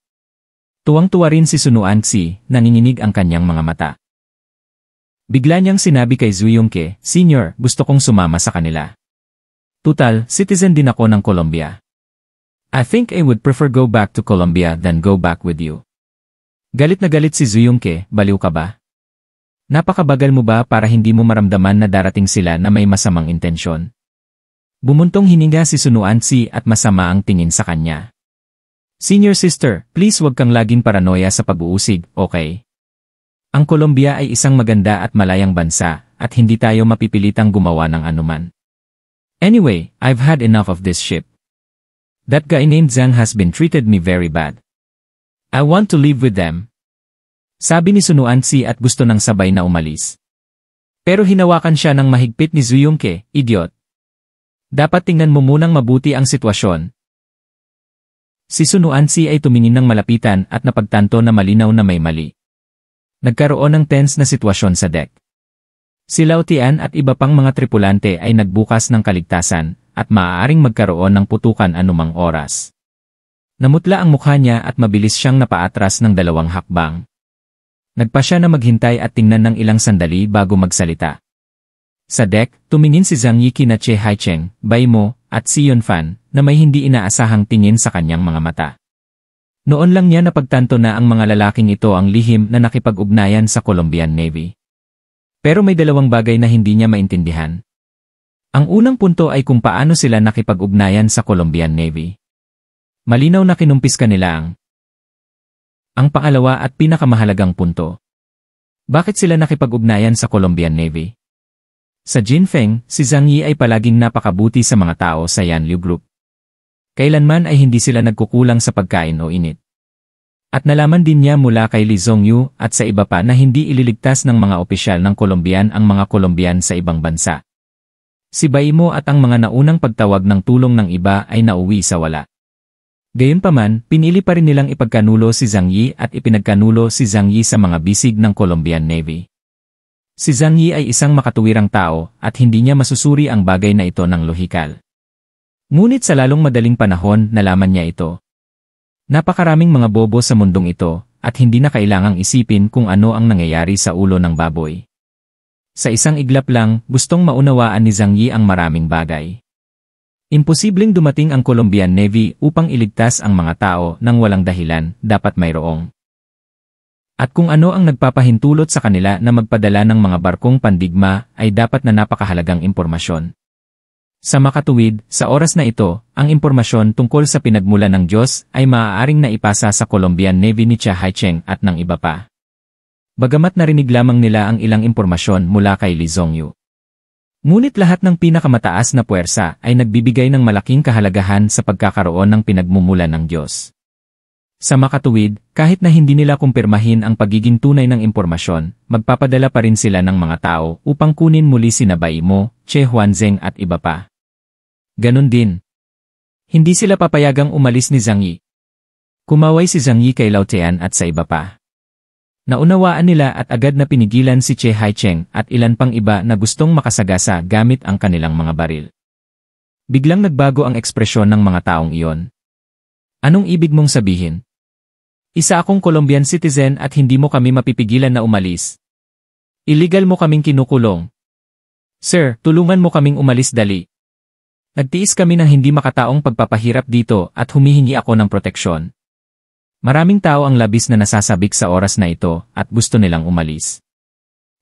Tuwang-tuwa rin si Sunuan Tsi, nanginginig ang kanyang mga mata. Bigla niyang sinabi kay Zhu Yongke, "Senior, gusto kong sumama sa kanila. Tutal, citizen din ako ng Colombia. I think I would prefer go back to Colombia than go back with you." Galit na galit si Zhu Yongke, baliw ka ba? Napakabagal mo ba para hindi mo maramdaman na darating sila na may masamang intensyon? Bumuntong hininga si Sunuan Tsi at masama ang tingin sa kanya. "Senior sister, please wag kang laging paranoia sa pag-uusig, okay? Ang Colombia ay isang maganda at malayang bansa, at hindi tayo mapipilitang gumawa ng anuman. Anyway, I've had enough of this ship. That guy named Zhang has been treated me very bad. I want to live with them." Sabi ni Sunuan Tsi at gusto nang sabay na umalis. Pero hinawakan siya ng mahigpit ni Zhu Yongke, "Idiot. Dapat tingnan mo munang mabuti ang sitwasyon." Si Sunuan Tsi ay tumingin ng malapitan at napagtanto na malinaw na may mali. Nagkaroon ng tense na sitwasyon sa deck. Si Lao Tian at iba pang mga tripulante ay nagbukas ng kaligtasan at maaaring magkaroon ng putukan anumang oras. Namutla ang mukha niya at mabilis siyang napaatras ng 2 hakbang. Nagpa siya na maghintay at tingnan ng ilang sandali bago magsalita. Sa deck, tumingin si Zhang Yi kina Chia Haicheng, Bai Mo, at si Yunfan, na may hindi inaasahang tingin sa kanyang mga mata. Noon lang niya napagtanto na ang mga lalaking ito ang lihim na nakipag-ugnayan sa Colombian Navy. Pero may 2 bagay na hindi niya maintindihan. Ang unang punto ay kung paano sila nakipag-ugnayan sa Colombian Navy. Malinaw na kinumpis kanila ang pangalawa at pinakamahalagang punto. Bakit sila nakipag-ugnayan sa Colombian Navy? Sa Jinfeng, si Zhang Yi ay palaging napakabuti sa mga tao sa Yanliu Group. Kailanman ay hindi sila nagkukulang sa pagkain o init. At nalaman din niya mula kay Lee Zongyu at sa iba pa na hindi ililigtas ng mga opisyal ng Colombian ang mga Colombian sa ibang bansa. Si Baimo at ang mga naunang pagtawag ng tulong ng iba ay nauwi sa wala. Gayunpaman, pinili pa rin nilang ipagkanulo si Zhang Yi at ipinagkanulo si Zhang Yi sa mga bisig ng Colombian Navy. Si Zhang Yi ay isang makatuwirang tao at hindi niya masusuri ang bagay na ito ng lohikal. Ngunit sa lalong madaling panahon nalaman niya ito. Napakaraming mga bobo sa mundong ito at hindi na kailangang isipin kung ano ang nangyayari sa ulo ng baboy. Sa isang iglap lang, gustong maunawaan ni Zhang Yi ang maraming bagay. Imposibleng dumating ang Colombian Navy upang iligtas ang mga tao nang walang dahilan, dapat mayroong. At kung ano ang nagpapahintulot sa kanila na magpadala ng mga barkong pandigma ay dapat na napakahalagang impormasyon. Sa makatuwid, sa oras na ito, ang impormasyon tungkol sa pinagmulan ng Diyos ay maaaring naipasa sa Colombian Navy ni Chia Haicheng at ng iba pa. Bagamat narinig lamang nila ang ilang impormasyon mula kay Lee Zongyu. Ngunit lahat ng pinakamataas na puwersa ay nagbibigay ng malaking kahalagahan sa pagkakaroon ng pinagmumulan ng Diyos. Sa makatuwid, kahit na hindi nila kumpirmahin ang pagiging tunay ng impormasyon, magpapadala pa rin sila ng mga tao upang kunin muli sina Baimo, Che Huanzeng at iba pa. Ganon din. Hindi sila papayagang umalis ni Zhang Yi. Kumaway si Zhang Yi kay Lao Tian at sa iba pa. Naunawaan nila at agad na pinigilan si Che Haicheng at ilan pang iba na gustong makasagasa gamit ang kanilang mga baril. Biglang nagbago ang ekspresyon ng mga taong iyon. Anong ibig mong sabihin? Isa akong Colombian citizen at hindi mo kami mapipigilan na umalis. Illegal mo kaming kinukulong. Sir, tulungan mo kaming umalis dali. Nagtiis kami ng hindi makataong pagpapahirap dito at humihingi ako ng proteksyon. Maraming tao ang labis na nasasabik sa oras na ito at gusto nilang umalis.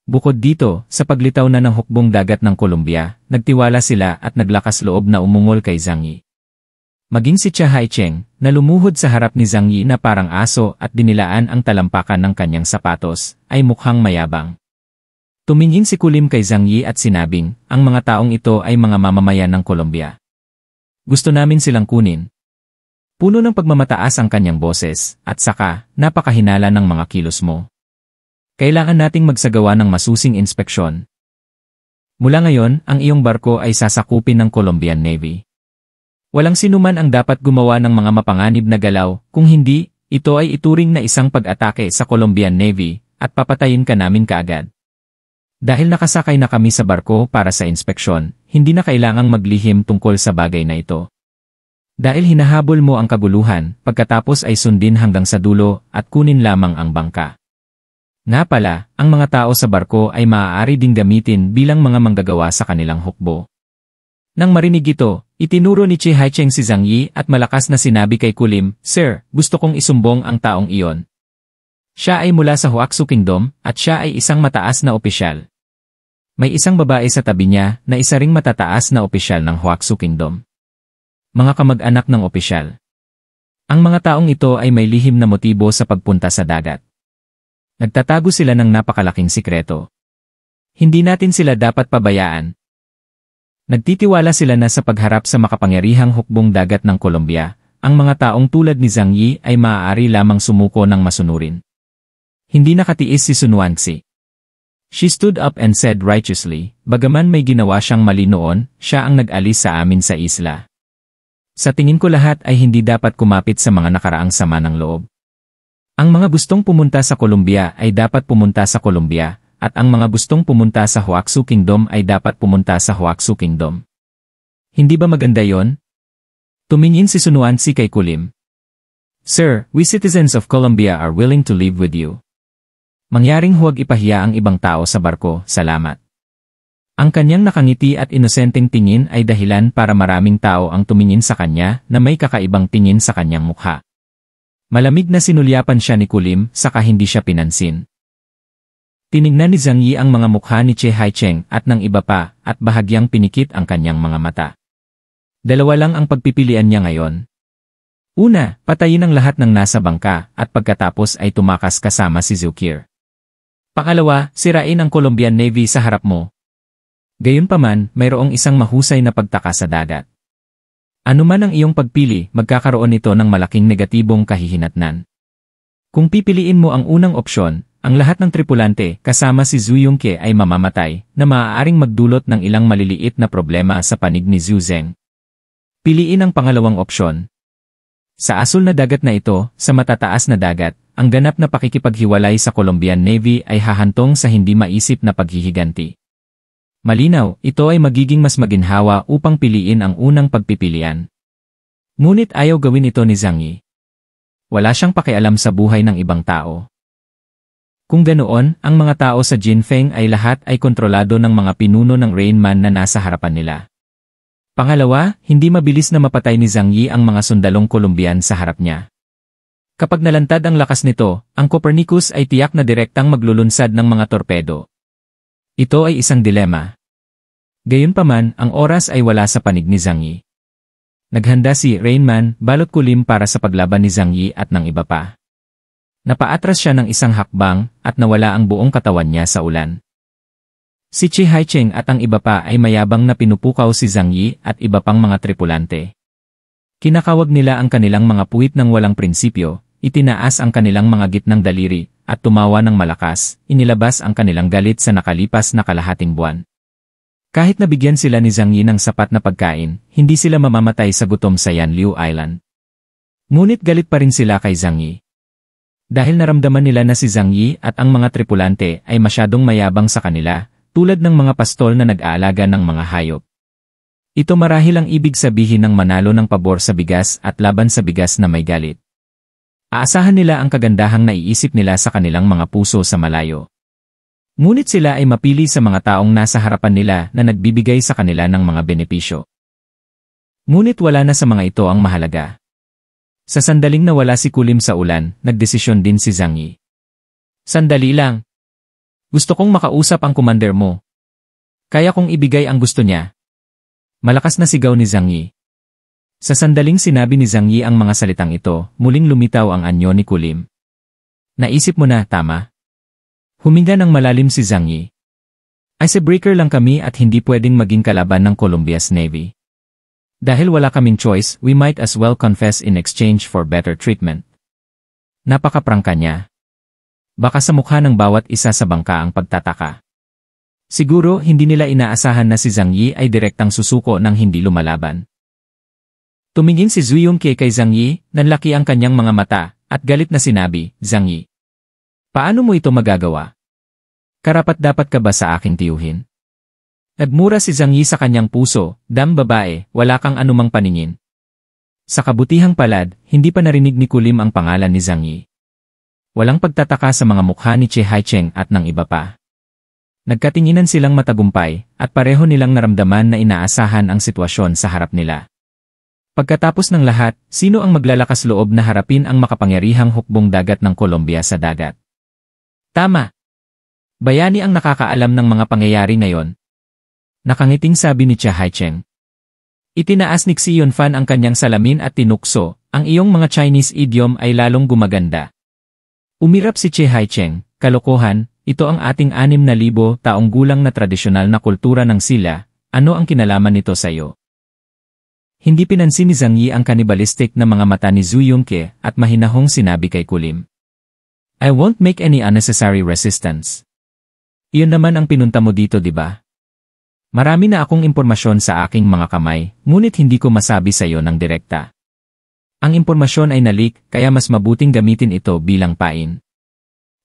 Bukod dito, sa paglitaw na ng hukbong dagat ng Colombia, nagtiwala sila at naglakas loob na umungol kay Zhang Yi. Maging si Chia Haicheng, na lumuhod sa harap ni Zhang Yi na parang aso at dinilaan ang talampakan ng kanyang sapatos, ay mukhang mayabang. Tumingin si Kulim kay Zhang Yi at sinabing, ang mga taong ito ay mga mamamayan ng Colombia. Gusto namin silang kunin. Puno ng pagmamataas ang kanyang boses, at saka, napakahinala ng mga kilos mo. Kailangan nating magsagawa ng masusing inspeksyon. Mula ngayon, ang iyong barko ay sasakupin ng Colombian Navy. Walang sinuman ang dapat gumawa ng mga mapanganib na galaw, kung hindi, ito ay ituring na isang pag-atake sa Colombian Navy, at papatayin ka namin kaagad. Dahil nakasakay na kami sa barko para sa inspeksyon, hindi na kailangang maglihim tungkol sa bagay na ito. Dahil hinahabol mo ang kaguluhan, pagkatapos ay sundin hanggang sa dulo at kunin lamang ang bangka. Nga pala, ang mga tao sa barko ay maaari ding gamitin bilang mga manggagawa sa kanilang hukbo. Nang marinig ito, itinuro ni Che Haicheng si Zhang Yi at malakas na sinabi kay Kulim, Sir, gusto kong isumbong ang taong iyon. Siya ay mula sa Huaxu Kingdom at siya ay isang mataas na opisyal. May isang babae sa tabi niya na isa ring matataas na opisyal ng Huaxu Kingdom. Mga kamag-anak ng opisyal. Ang mga taong ito ay may lihim na motibo sa pagpunta sa dagat. Nagtatago sila ng napakalaking sikreto. Hindi natin sila dapat pabayaan. Nagtitiwala sila na sa pagharap sa makapangyarihang hukbong dagat ng Colombia, ang mga taong tulad ni Zhang Yi ay maaari lamang sumuko ng masunurin. Hindi nakatiis si Sun Wanxi. She stood up and said righteously, bagaman may ginawa siyang mali noon, siya ang nag-alis sa amin sa isla. Sa tingin ko lahat ay hindi dapat kumapit sa mga nakaraang sama ng loob. Ang mga gustong pumunta sa Colombia ay dapat pumunta sa Colombia, at ang mga gustong pumunta sa Huaxu Kingdom ay dapat pumunta sa Huaxu Kingdom. Hindi ba maganda yon? Tumingin si Sun Wanxi kay Kulim. Sir, we citizens of Colombia are willing to live with you. Mangyaring huwag ipahiya ang ibang tao sa barko, salamat. Ang kanyang nakangiti at inosenteng tingin ay dahilan para maraming tao ang tumingin sa kanya na may kakaibang tingin sa kanyang mukha. Malamig na sinulyapan siya ni Kulim, saka hindi siya pinansin. Tinignan ni Zhang Yi ang mga mukha ni Che Haicheng at ng iba pa, at bahagyang pinikit ang kanyang mga mata. Dalawa lang ang pagpipilian niya ngayon. Una, patayin ang lahat ng nasa bangka, at pagkatapos ay tumakas kasama si Zukir. Pangalawa, sirain ang Colombian Navy sa harap mo. Gayunpaman, mayroong isang mahusay na pagtaka sa dagat. Ano man ang iyong pagpili, magkakaroon ito ng malaking negatibong kahihinatnan. Kung pipiliin mo ang unang opsyon, ang lahat ng tripulante kasama si Zhu Yongke ay mamamatay na maaaring magdulot ng ilang maliliit na problema sa panig ni Zhu Zeng. Piliin ang pangalawang opsyon. Sa asul na dagat na ito, sa matataas na dagat, ang ganap na pakikipaghiwalay sa Colombian Navy ay hahantong sa hindi maisip na paghihiganti. Malinaw, ito ay magiging mas maginhawa upang piliin ang unang pagpipilian. Ngunit ayaw gawin ito ni Zhang Yi. Wala siyang pakialam sa buhay ng ibang tao. Kung ganoon, ang mga tao sa Jinfeng ay lahat ay kontrolado ng mga pinuno ng Rainman na nasa harapan nila. Pangalawa, hindi mabilis na mapatay ni Zhang Yi ang mga sundalong Colombian sa harap niya. Kapag nalantad ang lakas nito, ang Copernicus ay tiyak na direktang maglulunsad ng mga torpedo. Ito ay isang dilema. Gayunpaman, ang oras ay wala sa panig ni Zhang Yi. Naghanda si Rainman, balot kulim para sa paglaban ni Zhang Yi at ng iba pa. Napaatras siya ng isang hakbang at nawala ang buong katawan niya sa ulan. Si Chi Haicheng at ang iba pa ay mayabang na pinupukaw si Zhang Yi at iba pang mga tripulante. Kinakawag nila ang kanilang mga puwit ng walang prinsipyo, itinaas ang kanilang mga gitnang daliri, at tumawa ng malakas, inilabas ang kanilang galit sa nakalipas na kalahating buwan. Kahit nabigyan sila ni Zhang Yi ng sapat na pagkain, hindi sila mamamatay sa gutom sa Yanliu Island. Ngunit galit pa rin sila kay Zhang Yi. Dahil naramdaman nila na si Zhang Yi at ang mga tripulante ay masyadong mayabang sa kanila, tulad ng mga pastol na nag-aalaga ng mga hayop. Ito marahil ang ibig sabihin ng manalo ng pabor sa bigas at laban sa bigas na may galit. Aasahan nila ang kagandahang naiisip nila sa kanilang mga puso sa malayo. Ngunit sila ay mapili sa mga taong nasa harapan nila na nagbibigay sa kanila ng mga benepisyo. Ngunit wala na sa mga ito ang mahalaga. Sa sandaling nawala si Kulim sa ulan, nagdesisyon din si Zhang Yi. Sandali lang. Gusto kong makausap ang commander mo. Kaya kong ibigay ang gusto niya. Malakas na sigaw ni Zhang Yi. Sa sandaling sinabi ni Zhang Yi ang mga salitang ito, muling lumitaw ang anyo ni Kulim. Naisip mo na, tama? Huminga ng malalim si Zhang Yi. Icebreaker lang kami at hindi pwedeng maging kalaban ng Colombia's Navy. Dahil wala kaming choice, we might as well confess in exchange for better treatment. Napakaprangka niya. Baka sa mukha ng bawat isa sa bangka ang pagtataka. Siguro hindi nila inaasahan na si Zhang Yi ay direktang susuko ng hindi lumalaban. Tumingin si Zhu Yongke kay Zhang Yi, nanlaki ang kanyang mga mata, at galit na sinabi, Zhang Yi. Paano mo ito magagawa? Karapat-dapat ka ba sa aking tiyuhin? Nagmura si Zhang Yi sa kanyang puso, dam babae, wala kang anumang paningin. Sa kabutihang palad, hindi pa narinig ni Kulim ang pangalan ni Zhang Yi. Walang pagtataka sa mga mukha ni Chi Haicheng at ng iba pa. Nagkatinginan silang matagumpay, at pareho nilang naramdaman na inaasahan ang sitwasyon sa harap nila. Pagkatapos ng lahat, sino ang maglalakas loob na harapin ang makapangyarihang hukbong dagat ng Colombia sa dagat? Tama! Bayani ang nakakaalam ng mga pangyayari ngayon. Nakangiting sabi ni Chi Haicheng. Itinaas ni Xion Fan ang kanyang salamin at tinukso, ang iyong mga Chinese idiom ay lalong gumaganda. Umirap si Chi Haicheng, kalokohan, ito ang ating 6,000 taong gulang na tradisyonal na kultura ng Silla, ano ang kinalaman nito sa iyo? Hindi pinansin ni Zhang Yi ang kanibalistik na mga mata ni Zhu Yongke at mahinahong sinabi kay Kulim. I won't make any unnecessary resistance. Iyon naman ang pinunta mo dito, di ba? Marami na akong impormasyon sa aking mga kamay, ngunit hindi ko masabi sa iyo ng direkta. Ang impormasyon ay nalik, kaya mas mabuting gamitin ito bilang pain.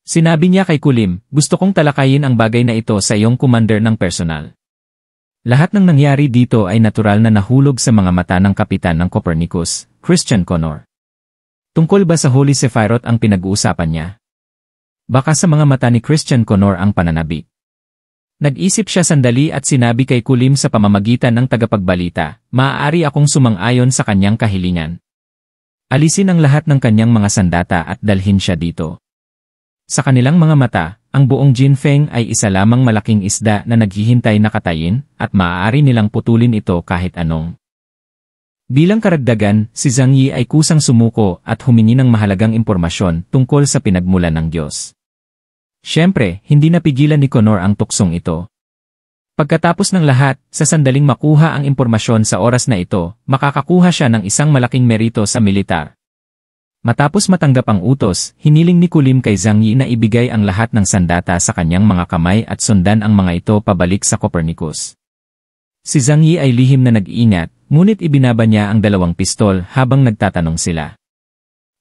Sinabi niya kay Kulim, gusto kong talakayin ang bagay na ito sa iyong commander ng personal. Lahat ng nangyari dito ay natural na nahulog sa mga mata ng kapitan ng Copernicus, Christian Connor. Tungkol ba sa Holy Sephiroth ang pinag-uusapan niya? Baka sa mga mata ni Christian Connor ang pananabik. Nag-isip siya sandali at sinabi kay Kulim sa pamamagitan ng tagapagbalita, maaari akong sumang-ayon sa kanyang kahilingan. Alisin ang lahat ng kanyang mga sandata at dalhin siya dito. Sa kanilang mga mata, ang buong Jinfeng ay isa lamang malaking isda na naghihintay na katayin at maaari nilang putulin ito kahit anong. Bilang karagdagan, si Zhang Yi ay kusang sumuko at humingi ng mahalagang impormasyon tungkol sa pinagmulan ng Diyos. Siyempre, hindi napigilan ni Connor ang tuksong ito. Pagkatapos ng lahat, sa sandaling makuha ang impormasyon sa oras na ito, makakakuha siya ng isang malaking merito sa militar. Matapos matanggap ang utos, hiniling ni Kulim kay Zhang Yi na ibigay ang lahat ng sandata sa kanyang mga kamay at sundan ang mga ito pabalik sa Copernicus. Si Zhang Yi ay lihim na nag-iingat, ngunit ibinaba niya ang dalawang pistol habang nagtatanong sila.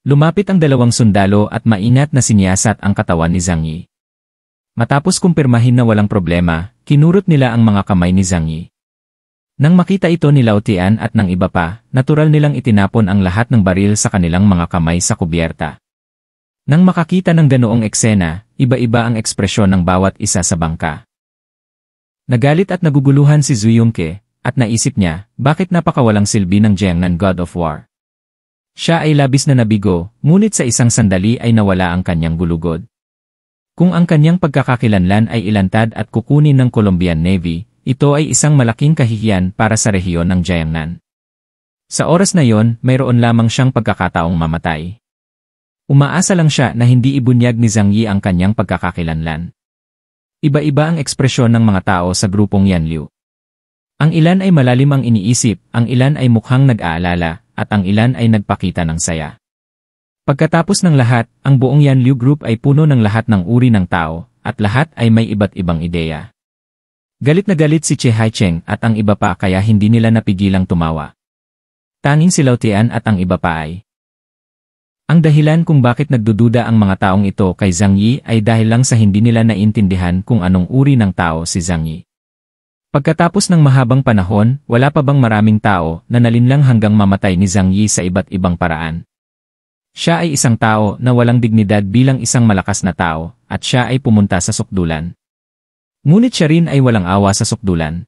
Lumapit ang dalawang sundalo at maingat na siniyasat ang katawan ni Zhang Yi. Matapos kumpirmahin na walang problema, kinurot nila ang mga kamay ni Zhang Yi. Nang makita ito ni Lao Tian at ng iba pa, natural nilang itinapon ang lahat ng baril sa kanilang mga kamay sa kubyerta. Nang makakita ng ganoong eksena, iba-iba ang ekspresyon ng bawat isa sa bangka. Nagalit at naguguluhan si Zhu Yongke, at naisip niya, bakit napakawalang silbi ng Jiangnan God of War. Siya ay labis na nabigo, ngunit sa isang sandali ay nawala ang kanyang gulugod. Kung ang kanyang pagkakakilanlan ay ilantad at kukunin ng Colombian Navy, ito ay isang malaking kahihiyan para sa rehiyon ng Jiangnan. Sa oras na yon, mayroon lamang siyang pagkakataong mamatay. Umaasa lang siya na hindi ibunyag ni Zhang Yi ang kanyang pagkakakilanlan. Iba-iba ang ekspresyon ng mga tao sa grupong Yanliu. Ang ilan ay malalim ang iniisip, ang ilan ay mukhang nag-aalala, at ang ilan ay nagpakita ng saya. Pagkatapos ng lahat, ang buong Yanliu Group ay puno ng lahat ng uri ng tao, at lahat ay may iba't ibang ideya. Galit na galit si Che Haicheng at ang iba pa kaya hindi nila napigilang tumawa. Tanging si Lao Tian at ang iba pa ay. Ang dahilan kung bakit nagdududa ang mga taong ito kay Zhang Yi ay dahil lang sa hindi nila naintindihan kung anong uri ng tao si Zhang Yi. Pagkatapos ng mahabang panahon, wala pa bang maraming tao na nalinlang hanggang mamatay ni Zhang Yi sa iba't ibang paraan. Siya ay isang tao na walang dignidad bilang isang malakas na tao, at siya ay pumunta sa sukdulan. Ngunit siya rin ay walang awa sa sukdulan.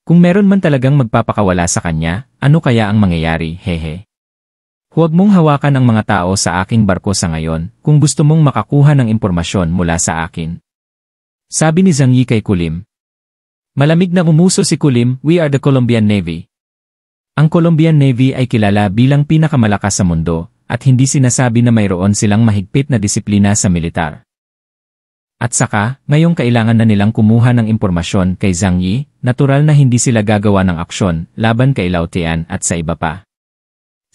Kung meron man talagang magpapakawala sa kanya, ano kaya ang mangyayari, hehe? Huwag mong hawakan ang mga tao sa aking barko sa ngayon, kung gusto mong makakuha ng impormasyon mula sa akin. Sabi ni Zhang Yi kay Kulim. Malamig na umuso si Kulim, we are the Colombian Navy. Ang Colombian Navy ay kilala bilang pinakamalakas sa mundo, at hindi sinasabi na mayroon silang mahigpit na disiplina sa militar. At saka, ngayong kailangan na nilang kumuha ng impormasyon kay Zhang Yi, natural na hindi sila gagawa ng aksyon laban kay Lao Tian at sa iba pa.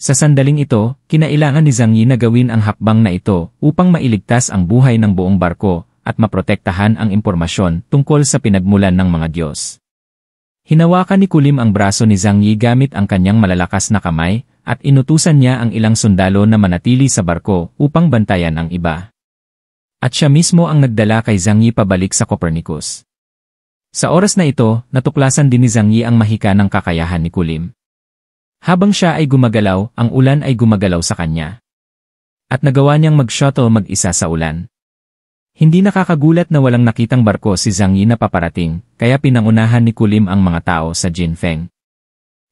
Sa sandaling ito, kinailangan ni Zhang Yi na gawin ang hakbang na ito upang mailigtas ang buhay ng buong barko at maprotektahan ang impormasyon tungkol sa pinagmulan ng mga Diyos. Hinawakan ni Kulim ang braso ni Zhang Yi gamit ang kanyang malalakas na kamay, at inutusan niya ang ilang sundalo na manatili sa barko upang bantayan ang iba. At siya mismo ang nagdala kay Zhang Yi pabalik sa Copernicus. Sa oras na ito, natuklasan din ni Zhang Yi ang mahika ng kakayahan ni Kulim. Habang siya ay gumagalaw, ang ulan ay gumagalaw sa kanya. At nagawa niyang mag-shuttle mag-isa sa ulan. Hindi nakakagulat na walang nakitang barko si Zhang Yi na paparating, kaya pinangunahan ni Kulim ang mga tao sa Jinfeng.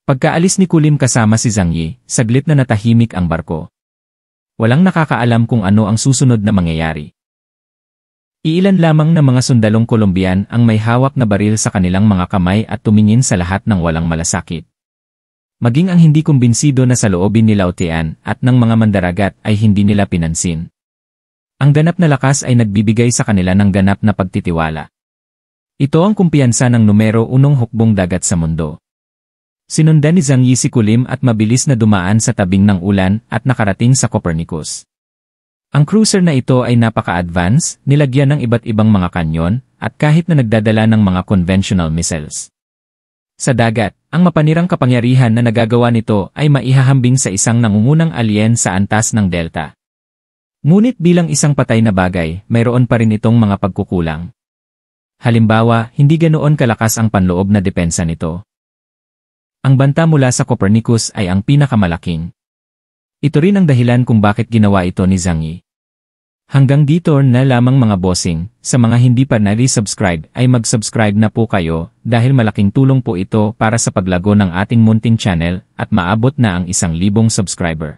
Pagkaalis ni Kulim kasama si Zhang Yi, saglit na natahimik ang barko. Walang nakakaalam kung ano ang susunod na mangyayari. Iilan lamang na mga sundalong Colombian ang may hawak na baril sa kanilang mga kamay at tumingin sa lahat ng walang malasakit. Maging ang hindi kumbinsido na sa loobin ni Lao Tian at ng mga mandaragat ay hindi nila pinansin. Ang ganap na lakas ay nagbibigay sa kanila ng ganap na pagtitiwala. Ito ang kumpiyansa ng numero 1 hukbong dagat sa mundo. Sinundan ni Zhang Yi si Kulim at mabilis na dumaan sa tabing ng ulan at nakarating sa Copernicus. Ang cruiser na ito ay napaka-advance, nilagyan ng iba't ibang mga kanyon, at kahit na nagdadala ng mga conventional missiles. Sa dagat, ang mapanirang kapangyarihan na nagagawa nito ay maihahambing sa isang nangungunang alien sa antas ng delta. Ngunit bilang isang patay na bagay, mayroon pa rin itong mga pagkukulang. Halimbawa, hindi ganoon kalakas ang panloob na depensa nito. Ang banta mula sa Copernicus ay ang pinakamalaking. Ito rin ang dahilan kung bakit ginawa ito ni Zhang Yi. Hanggang dito na lamang mga bossing, sa mga hindi pa nare-subscribe ay mag-subscribe na po kayo dahil malaking tulong po ito para sa paglago ng ating munting channel at maabot na ang 1,000 subscriber.